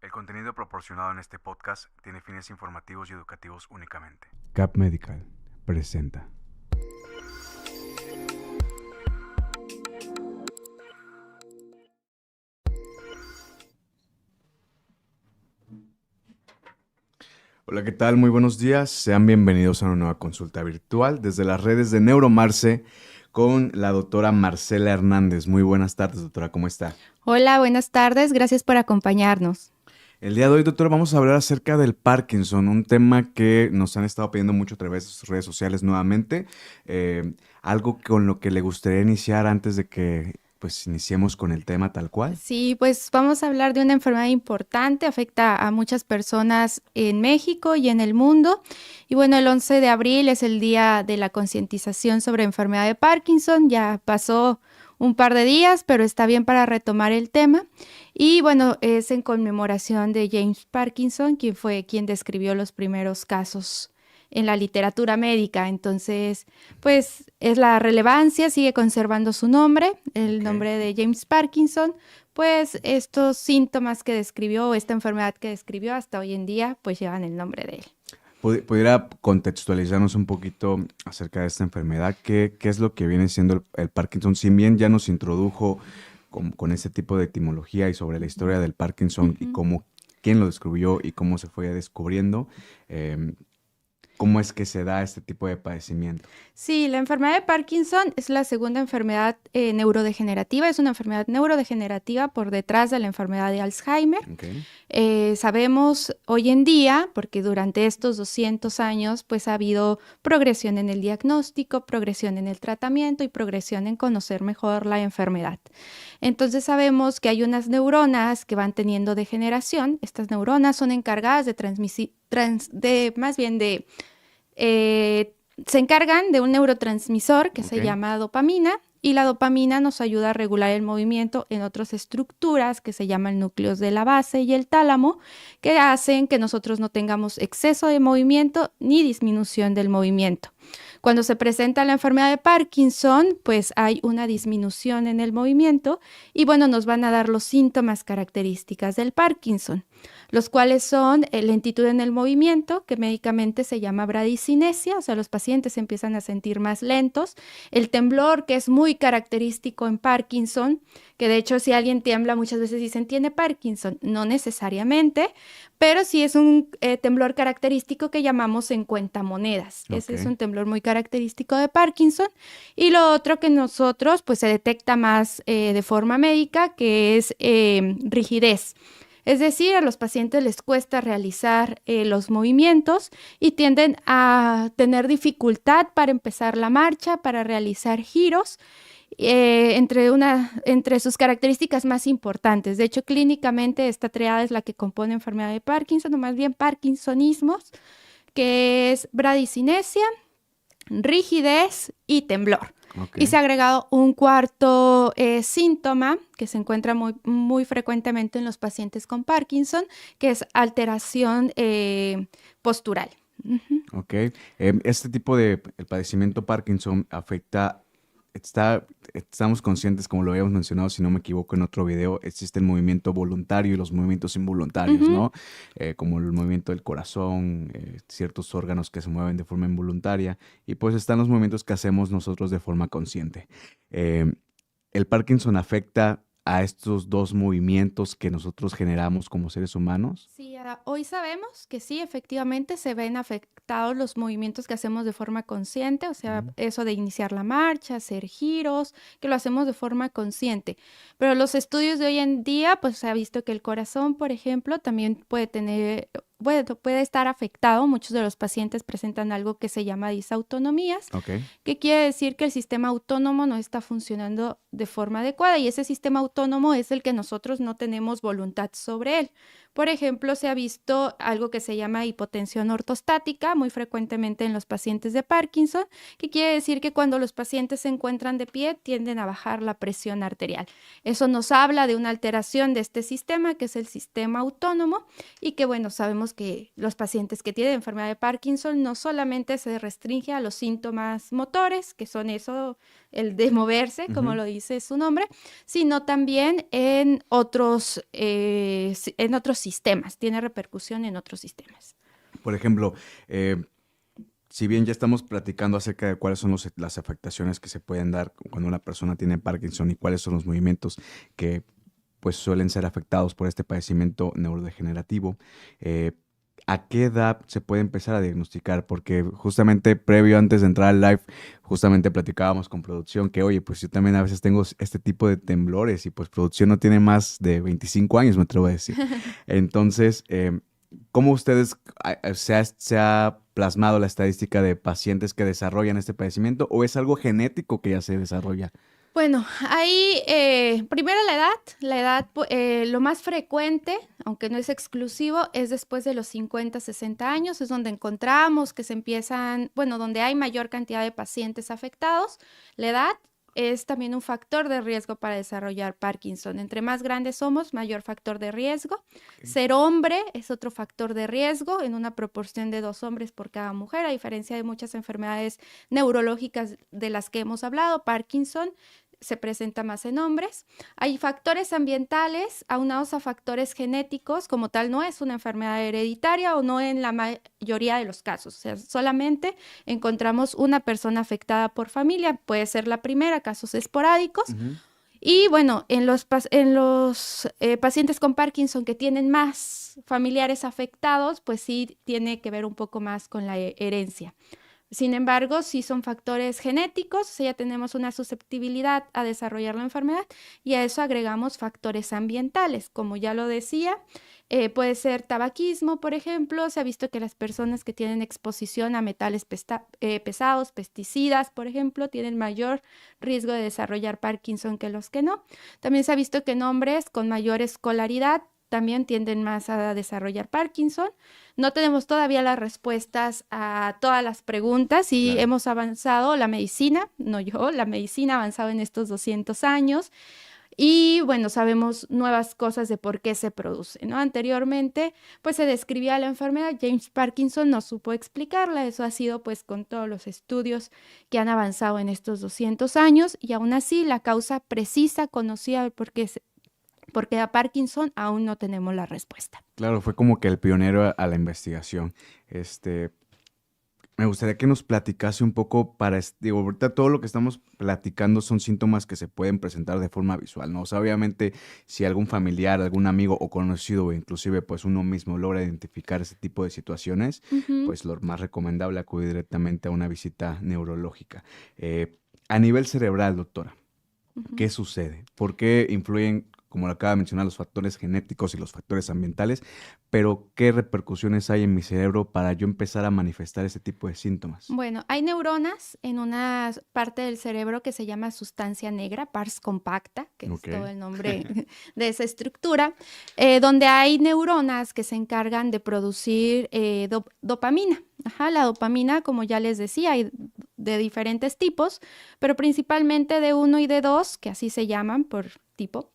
El contenido proporcionado en este podcast tiene fines informativos y educativos únicamente. Cap Medical presenta. Hola, ¿qué tal? Muy buenos días. Sean bienvenidos a una nueva consulta virtual desde las redes de Neuromarce con la doctora Marcela Hernández. Muy buenas tardes, doctora. ¿Cómo está? Hola, buenas tardes. Gracias por acompañarnos. El día de hoy, doctora, vamos a hablar acerca del Parkinson, un tema que nos han estado pidiendo mucho a través de sus redes sociales nuevamente. Algo con lo que le gustaría iniciar antes de que pues iniciemos con el tema tal cual. Sí, pues vamos a hablar de una enfermedad importante, afecta a muchas personas en México y en el mundo. Y bueno, el 11 de abril es el día de la concientización sobre enfermedad de Parkinson. Ya pasó un par de días, pero está bien para retomar el tema. Y bueno, es en conmemoración de James Parkinson, quien describió los primeros casos en la literatura médica. Entonces, pues es la relevancia, sigue conservando su nombre, el nombre de James Parkinson, pues estos síntomas que describió, esta enfermedad que describió hasta hoy en día, pues llevan el nombre de él. ¿Pudiera contextualizarnos un poquito acerca de esta enfermedad? ¿Qué es lo que viene siendo el Parkinson? Si bien ya nos introdujo con este tipo de etimología y sobre la historia del Parkinson y quién lo descubrió y cómo se fue descubriendo, ¿cómo es que se da este tipo de padecimiento? Sí, la enfermedad de Parkinson es la segunda enfermedad neurodegenerativa, es una enfermedad neurodegenerativa por detrás de la enfermedad de Alzheimer. Okay. Sabemos hoy en día, porque durante estos 200 años, pues ha habido progresión en el diagnóstico, progresión en el tratamiento y progresión en conocer mejor la enfermedad. Entonces sabemos que hay unas neuronas que van teniendo degeneración. Estas neuronas son encargadas de se encargan de un neurotransmisor que se llama dopamina, y la dopamina nos ayuda a regular el movimiento en otras estructuras que se llaman núcleos de la base y el tálamo, que hacen que nosotros no tengamos exceso de movimiento ni disminución del movimiento. Cuando se presenta la enfermedad de Parkinson, pues hay una disminución en el movimiento y bueno, nos van a dar los síntomas características del Parkinson, los cuales son lentitud en el movimiento, que médicamente se llama bradicinesia, o sea, los pacientes se empiezan a sentir más lentos, el temblor, que es muy característico en Parkinson, que de hecho si alguien tiembla muchas veces dicen tiene Parkinson, no necesariamente, pero sí es un temblor característico que llamamos en cuentamonedas. Ese es un temblor muy característico de Parkinson. Y lo otro que nosotros, pues se detecta más de forma médica, que es rigidez. Es decir, a los pacientes les cuesta realizar los movimientos y tienden a tener dificultad para empezar la marcha, para realizar giros. Entre sus características más importantes. De hecho, clínicamente esta triada es la que compone enfermedad de Parkinson, o más bien parkinsonismos, que es bradicinesia, rigidez y temblor. Y se ha agregado un cuarto síntoma que se encuentra muy frecuentemente en los pacientes con Parkinson, que es alteración postural. Ok. Este tipo de el padecimiento Parkinson afecta, estamos conscientes, como lo habíamos mencionado, si no me equivoco en otro video, existe el movimiento voluntario y los movimientos involuntarios, ¿no? Como el movimiento del corazón, ciertos órganos que se mueven de forma involuntaria, y pues están los movimientos que hacemos nosotros de forma consciente. El Parkinson afecta a estos dos movimientos que nosotros generamos como seres humanos. Sí, hoy sabemos que sí, efectivamente se ven afectados los movimientos que hacemos de forma consciente, o sea, eso de iniciar la marcha, hacer giros, que lo hacemos de forma consciente. Pero los estudios de hoy en día, pues se ha visto que el corazón, por ejemplo, también puede estar afectado. Muchos de los pacientes presentan algo que se llama disautonomías, que quiere decir que el sistema autónomo no está funcionando de forma adecuada, y ese sistema autónomo es el que nosotros no tenemos voluntad sobre él. Por ejemplo, se ha visto algo que se llama hipotensión ortostática muy frecuentemente en los pacientes de Parkinson, que quiere decir que cuando los pacientes se encuentran de pie tienden a bajar la presión arterial. Eso nos habla de una alteración de este sistema, que es el sistema autónomo, y que bueno, sabemos que los pacientes que tienen enfermedad de Parkinson no solamente se restringe a los síntomas motores, que son eso, el de moverse, como lo dice su nombre, sino también en otros sistemas, tiene repercusión en otros sistemas. Por ejemplo, si bien ya estamos platicando acerca de cuáles son las afectaciones que se pueden dar cuando una persona tiene Parkinson y cuáles son los movimientos que pues suelen ser afectados por este padecimiento neurodegenerativo, ¿a qué edad se puede empezar a diagnosticar? Porque justamente previo, antes de entrar al live, justamente platicábamos con producción que, oye, pues yo también a veces tengo este tipo de temblores y pues producción no tiene más de 25 años, me atrevo a decir. Entonces, ¿cómo ustedes se ha plasmado la estadística de pacientes que desarrollan este padecimiento o es algo genético que ya se desarrolla? Bueno, ahí primero la edad lo más frecuente, aunque no es exclusivo, es después de los 50, 60 años, es donde encontramos que se empiezan, bueno, donde hay mayor cantidad de pacientes afectados. La edad es también un factor de riesgo para desarrollar Parkinson. Entre más grandes somos, mayor factor de riesgo. Okay. Ser hombre es otro factor de riesgo en una proporción de 2 hombres por cada mujer, a diferencia de muchas enfermedades neurológicas de las que hemos hablado. Parkinson se presenta más en hombres. Hay factores ambientales aunados a factores genéticos, como tal no es una enfermedad hereditaria o no en la mayoría de los casos. O sea, solamente encontramos una persona afectada por familia, puede ser la primera, casos esporádicos. Uh-huh. Y bueno, en los pacientes con Parkinson que tienen más familiares afectados, pues sí tiene que ver un poco más con la herencia. Sin embargo, sí son factores genéticos, o sea, ya tenemos una susceptibilidad a desarrollar la enfermedad y a eso agregamos factores ambientales. Como ya lo decía, puede ser tabaquismo, por ejemplo. Se ha visto que las personas que tienen exposición a metales pesados, pesticidas, por ejemplo, tienen mayor riesgo de desarrollar Parkinson que los que no. También se ha visto que en hombres con mayor escolaridad también tienden más a desarrollar Parkinson. No tenemos todavía las respuestas a todas las preguntas y claro, hemos avanzado, la medicina, no yo, la medicina ha avanzado en estos 200 años y bueno, sabemos nuevas cosas de por qué se produce, ¿no? Anteriormente, pues se describía la enfermedad, James Parkinson no supo explicarla, eso ha sido pues con todos los estudios que han avanzado en estos 200 años y aún así la causa precisa, conocida de por qué porque a Parkinson aún no tenemos la respuesta. Claro, fue como que el pionero a la investigación. Me gustaría que nos platicase un poco ahorita todo lo que estamos platicando son síntomas que se pueden presentar de forma visual, ¿no? O sea, obviamente, si algún familiar, algún amigo o conocido, o inclusive pues uno mismo logra identificar ese tipo de situaciones, uh-huh, pues lo más recomendable es acudir directamente a una visita neurológica. A nivel cerebral, doctora, uh-huh, ¿qué sucede? ¿Por qué influyen, como lo acaba de mencionar, los factores genéticos y los factores ambientales, pero qué repercusiones hay en mi cerebro para yo empezar a manifestar ese tipo de síntomas? Bueno, hay neuronas en una parte del cerebro que se llama sustancia negra, pars compacta, que okay, es todo el nombre de esa estructura, donde hay neuronas que se encargan de producir dopamina. Ajá, la dopamina, como ya les decía, hay de diferentes tipos, pero principalmente de 1 y de 2, que así se llaman por tipo,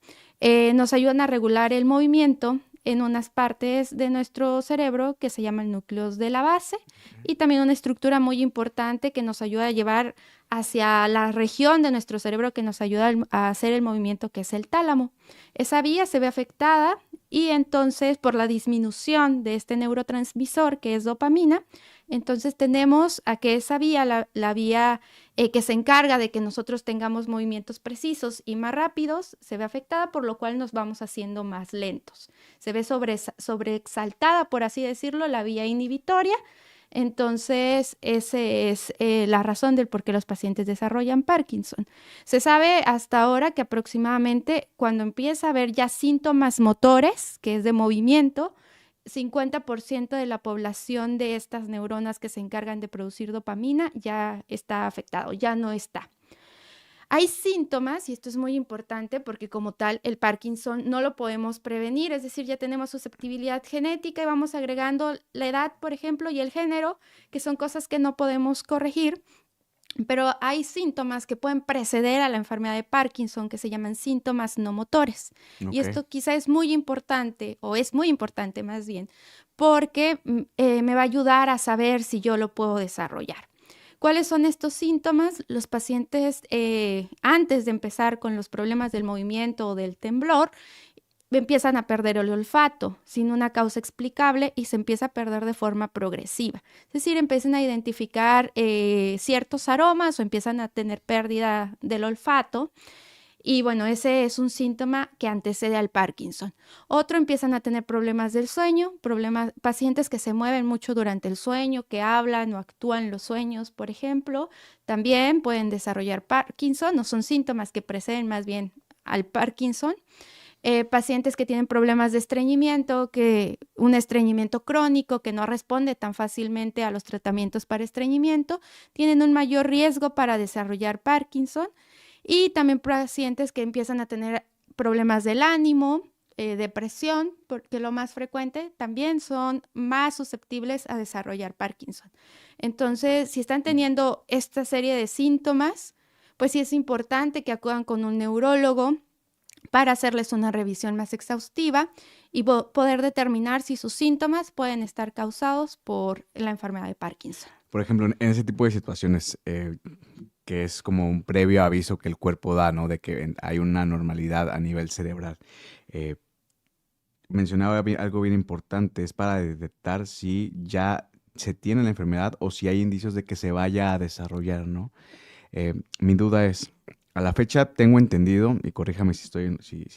nos ayudan a regular el movimiento en unas partes de nuestro cerebro que se llaman núcleos de la base y también una estructura muy importante que nos ayuda a llevar hacia la región de nuestro cerebro que nos ayuda a hacer el movimiento, que es el tálamo. Esa vía se ve afectada y entonces por la disminución de este neurotransmisor que es dopamina, entonces tenemos a que esa vía, la vía que se encarga de que nosotros tengamos movimientos precisos y más rápidos, se ve afectada, por lo cual nos vamos haciendo más lentos. Se ve sobreexaltada, por así decirlo, la vía inhibitoria. Entonces, esa es la razón del por qué los pacientes desarrollan Parkinson. Se sabe hasta ahora que aproximadamente cuando empieza a haber ya síntomas motores, que es de movimiento, 50% de la población de estas neuronas que se encargan de producir dopamina ya está afectado, ya no está. Hay síntomas, y esto es muy importante porque como tal el Parkinson no lo podemos prevenir, es decir, ya tenemos susceptibilidad genética y vamos agregando la edad, por ejemplo, y el género, que son cosas que no podemos corregir, pero hay síntomas que pueden preceder a la enfermedad de Parkinson que se llaman síntomas no motores. Okay. Y esto quizá es muy importante, o es muy importante más bien, porque me va a ayudar a saber si yo lo puedo desarrollar. ¿Cuáles son estos síntomas? Los pacientes, antes de empezar con los problemas del movimiento o del temblor, empiezan a perder el olfato sin una causa explicable y se empieza a perder de forma progresiva. Es decir, empiezan a identificar ciertos aromas o empiezan a tener pérdida del olfato. Y bueno, ese es un síntoma que antecede al Parkinson. Otro, empiezan a tener problemas del sueño, pacientes que se mueven mucho durante el sueño, que hablan o actúan en los sueños, por ejemplo, también pueden desarrollar Parkinson, no son síntomas que preceden más bien al Parkinson. Pacientes que tienen problemas de estreñimiento, un estreñimiento crónico que no responde tan fácilmente a los tratamientos para estreñimiento, tienen un mayor riesgo para desarrollar Parkinson. Y también pacientes que empiezan a tener problemas del ánimo, depresión, porque lo más frecuente, también son más susceptibles a desarrollar Parkinson. Entonces, si están teniendo esta serie de síntomas, pues sí es importante que acudan con un neurólogo para hacerles una revisión más exhaustiva y poder determinar si sus síntomas pueden estar causados por la enfermedad de Parkinson. Por ejemplo, en ese tipo de situaciones, que es como un previo aviso que el cuerpo da, ¿no? De que hay una anormalidad a nivel cerebral. Mencionaba algo bien importante, es para detectar si ya se tiene la enfermedad o si hay indicios de que se vaya a desarrollar, ¿no? Mi duda es, a la fecha tengo entendido, y corríjame si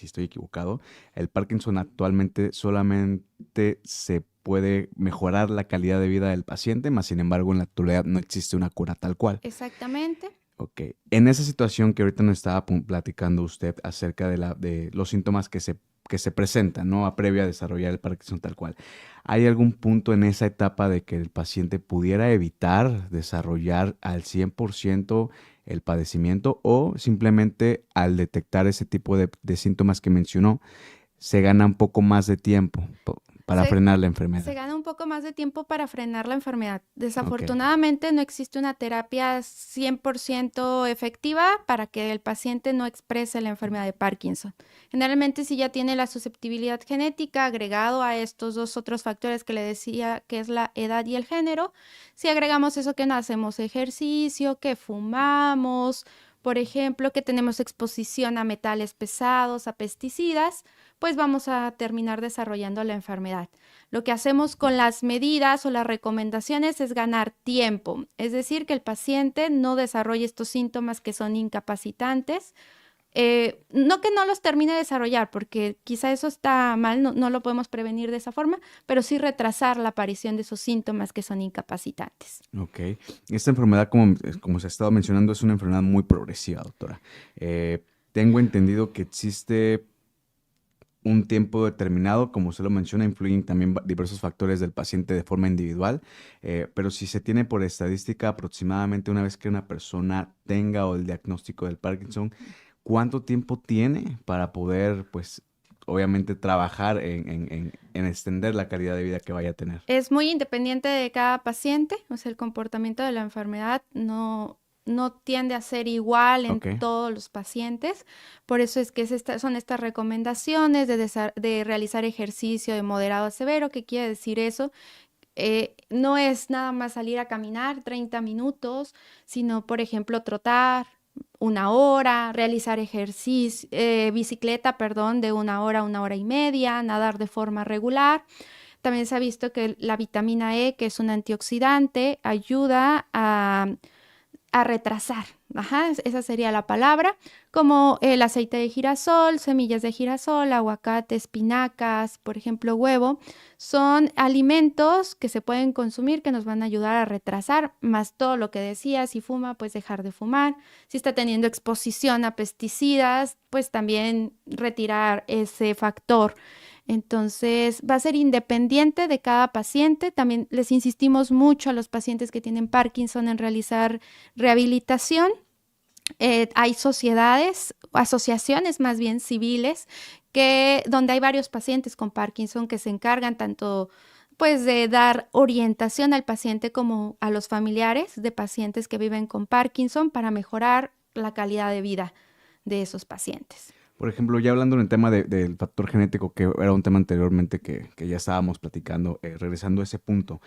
estoy equivocado, el Parkinson actualmente solamente se puede mejorar la calidad de vida del paciente, más sin embargo en la actualidad no existe una cura tal cual. Exactamente. Ok. En esa situación que ahorita nos estaba platicando usted acerca de los síntomas que se presentan, ¿no? A previa a desarrollar el Parkinson tal cual. ¿Hay algún punto en esa etapa de que el paciente pudiera evitar desarrollar al 100% el padecimiento o simplemente al detectar ese tipo de síntomas que mencionó, se gana un poco más de tiempo para frenar la enfermedad? Se gana un poco más de tiempo para frenar la enfermedad. Desafortunadamente no existe una terapia 100% efectiva para que el paciente no exprese la enfermedad de Parkinson. Generalmente, si ya tiene la susceptibilidad genética agregado a estos dos otros factores que le decía, que es la edad y el género, si agregamos eso que no hacemos ejercicio, que fumamos, por ejemplo, que tenemos exposición a metales pesados, a pesticidas, pues vamos a terminar desarrollando la enfermedad. Lo que hacemos con las medidas o las recomendaciones es ganar tiempo, es decir, que el paciente no desarrolle estos síntomas que son incapacitantes. No que no los termine de desarrollar, porque quizá eso está mal, no lo podemos prevenir de esa forma, pero sí retrasar la aparición de esos síntomas que son incapacitantes. Ok. Esta enfermedad, como se ha estado mencionando, es una enfermedad muy progresiva, doctora. Tengo entendido que existe un tiempo determinado, como usted lo menciona, influyen también diversos factores del paciente de forma individual, pero si se tiene por estadística aproximadamente una vez que una persona tenga el diagnóstico del Parkinson, ¿cuánto tiempo tiene para poder, pues, obviamente trabajar en extender la calidad de vida que vaya a tener? Es muy independiente de cada paciente, o sea, el comportamiento de la enfermedad no tiende a ser igual en todos los pacientes. Por eso es que son estas recomendaciones de realizar ejercicio de moderado a severo. ¿Qué quiere decir eso? No es nada más salir a caminar 30 minutos, sino, por ejemplo, trotar 1 hora, realizar bicicleta, de 1 hora, 1 hora y media, nadar de forma regular. También se ha visto que la vitamina E, que es un antioxidante, ayuda a retrasar, esa sería la palabra, como el aceite de girasol, semillas de girasol, aguacate, espinacas, por ejemplo, huevo, son alimentos que se pueden consumir que nos van a ayudar a retrasar, más todo lo que decía, si fuma, pues dejar de fumar, si está teniendo exposición a pesticidas, pues también retirar ese factor. Entonces, va a ser independiente de cada paciente. También les insistimos mucho a los pacientes que tienen Parkinson en realizar rehabilitación. Hay asociaciones más bien civiles, donde hay varios pacientes con Parkinson que se encargan tanto pues de dar orientación al paciente como a los familiares de pacientes que viven con Parkinson para mejorar la calidad de vida de esos pacientes. Por ejemplo, ya hablando en el tema del factor genético, que era un tema anteriormente que ya estábamos platicando, regresando a ese punto,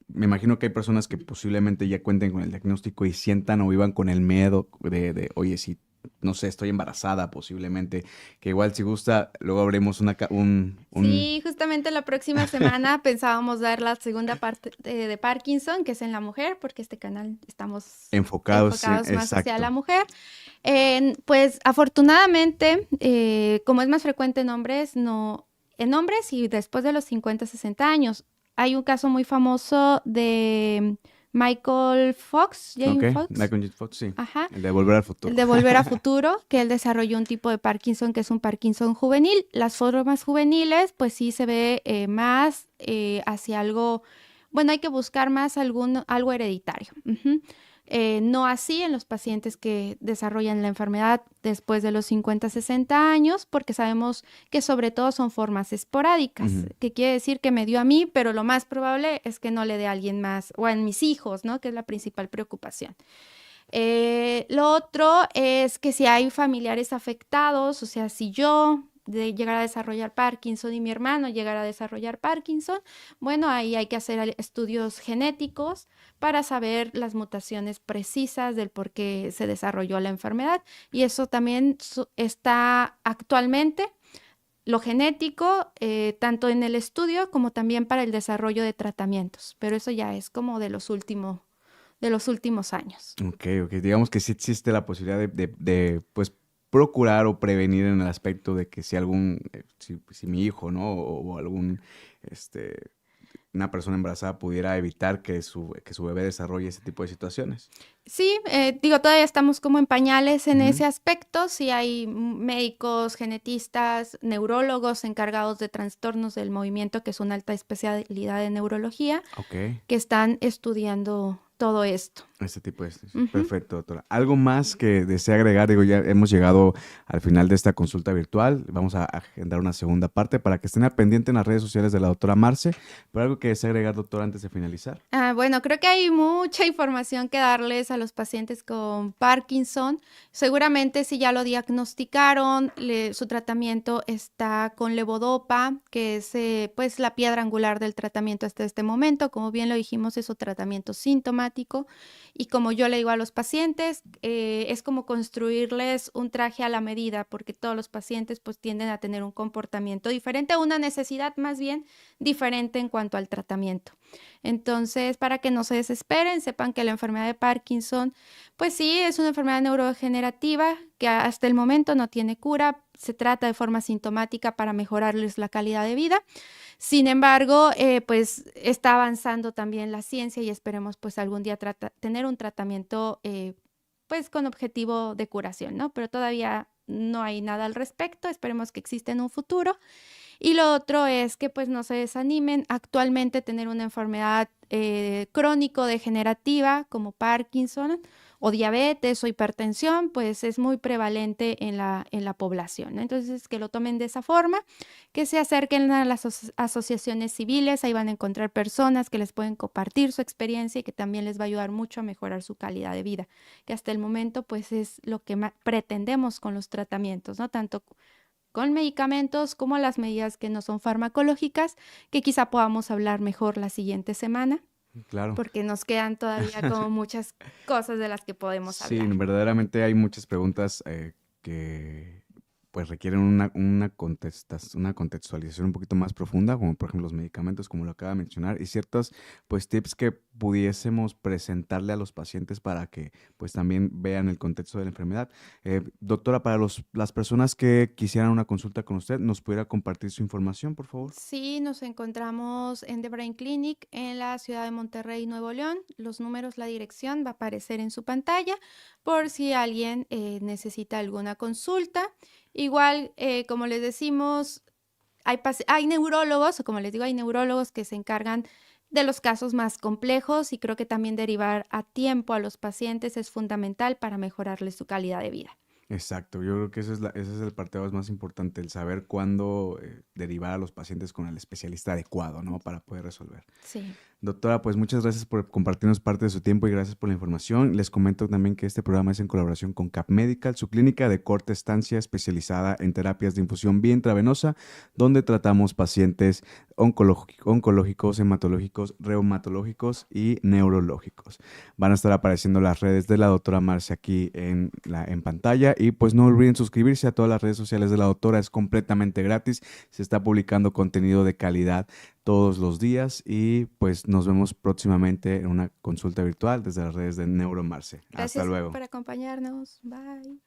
me imagino que hay personas que posiblemente ya cuenten con el diagnóstico y sientan o vivan con el miedo de oye, si no sé, estoy embarazada posiblemente, que igual si gusta, luego habremos Sí, justamente la próxima semana pensábamos dar la segunda parte de Parkinson, que es en la mujer, porque este canal estamos enfocados, más hacia la exacto. mujer. Pues afortunadamente, como es más frecuente en hombres, en hombres y después de los 50, 60 años. Hay un caso muy famoso de Michael Fox, Ok, Jamie Fox. Michael J. Fox, sí, Ajá. el de Volver al Futuro. El de Volver a Futuro, que él desarrolló un tipo de Parkinson que es un Parkinson juvenil. Las formas juveniles, pues sí se ve más hacia algo, bueno, hay que buscar más algo hereditario. Ujú. No así en los pacientes que desarrollan la enfermedad después de los 50, 60 años, porque sabemos que sobre todo son formas esporádicas, Ujú. que quiere decir que me dio a mí, pero lo más probable es que no le dé a alguien más o a mis hijos, ¿no? Que es la principal preocupación. Lo otro es que si hay familiares afectados, o sea, si yo llegara a desarrollar Parkinson y mi hermano llegara a desarrollar Parkinson, bueno, ahí hay que hacer estudios genéticos para saber las mutaciones precisas del por qué se desarrolló la enfermedad. Y eso también está actualmente, lo genético, tanto en el estudio como también para el desarrollo de tratamientos. Pero eso ya es como de los últimos años. Ok, digamos que sí existe la posibilidad pues, procurar o prevenir en el aspecto de que si si mi hijo, ¿no? O una persona embarazada pudiera evitar que su bebé desarrolle ese tipo de situaciones. Sí, digo, todavía estamos como en pañales en Ujú. ese aspecto. Sí hay médicos, genetistas, neurólogos encargados de trastornos del movimiento, que es una alta especialidad de neurología, Ok, que están estudiando todo esto. este tipo de... Ujú. Perfecto, doctora. ¿Algo más que desea agregar? Digo, ya hemos llegado al final de esta consulta virtual. Vamos a agendar una segunda parte para que estén al pendiente en las redes sociales de la doctora Marce. ¿Pero algo que desea agregar, doctora, antes de finalizar? Bueno, creo que hay mucha información que darles a los pacientes con Parkinson. Seguramente si ya lo diagnosticaron, su tratamiento está con levodopa, que es pues la piedra angular del tratamiento hasta este momento. Como bien lo dijimos, es un tratamiento sintomático. Y como yo le digo a los pacientes, es como construirles un traje a la medida, porque todos los pacientes pues tienden a tener un comportamiento diferente, una necesidad más bien diferente en cuanto al tratamiento. Entonces, para que no se desesperen, sepan que la enfermedad de Parkinson, pues sí, es una enfermedad neurodegenerativa que hasta el momento no tiene cura. Se trata de forma sintomática para mejorarles la calidad de vida. Sin embargo, pues está avanzando también la ciencia y esperemos pues algún día tener un tratamiento pues con objetivo de curación, ¿no? Pero todavía no hay nada al respecto. Esperemos que exista en un futuro. Y lo otro es que pues no se desanimen. Actualmente tener una enfermedad crónico-degenerativa como Parkinson o diabetes o hipertensión, pues es muy prevalente en la población, ¿no? Entonces, que lo tomen de esa forma, que se acerquen a las asociaciones civiles, ahí van a encontrar personas que les pueden compartir su experiencia y que también les va a ayudar mucho a mejorar su calidad de vida, que hasta el momento pues es lo que pretendemos con los tratamientos, ¿no? Tanto con medicamentos como las medidas que no son farmacológicas, que quizá podamos hablar mejor la siguiente semana, Claro. porque nos quedan todavía como muchas cosas de las que podemos Sí, hablar. verdaderamente hay muchas preguntas que pues requieren una contextualización un poquito más profunda, como por ejemplo los medicamentos, como lo acaba de mencionar, y ciertos pues tips que pudiésemos presentarle a los pacientes para que pues también vean el contexto de la enfermedad. Doctora, para las personas que quisieran una consulta con usted, ¿nos pudiera compartir su información, por favor? Sí, nos encontramos en The Brain Clinic en la ciudad de Monterrey, Nuevo León. Los números, la dirección va a aparecer en su pantalla por si alguien necesita alguna consulta. Igual, como les decimos, hay neurólogos, o como les digo, hay neurólogos que se encargan de los casos más complejos y creo que también derivar a tiempo a los pacientes es fundamental para mejorarles su calidad de vida. Exacto, yo creo que ese es el parteaguas más importante, el saber cuándo derivar a los pacientes con el especialista adecuado, ¿no? Para poder resolver. Sí. Doctora, pues muchas gracias por compartirnos parte de su tiempo y gracias por la información. Les comento también que este programa es en colaboración con Cap Medical, su clínica de corta estancia especializada en terapias de infusión vía intravenosa, donde tratamos pacientes oncológicos, hematológicos, reumatológicos y neurológicos. Van a estar apareciendo las redes de la doctora Marce aquí en pantalla y pues no olviden suscribirse a todas las redes sociales de la doctora, es completamente gratis, se está publicando contenido de calidad todos los días y pues nos vemos próximamente en una consulta virtual desde las redes de Neuromarce. Gracias Hasta luego. por acompañarnos. Bye.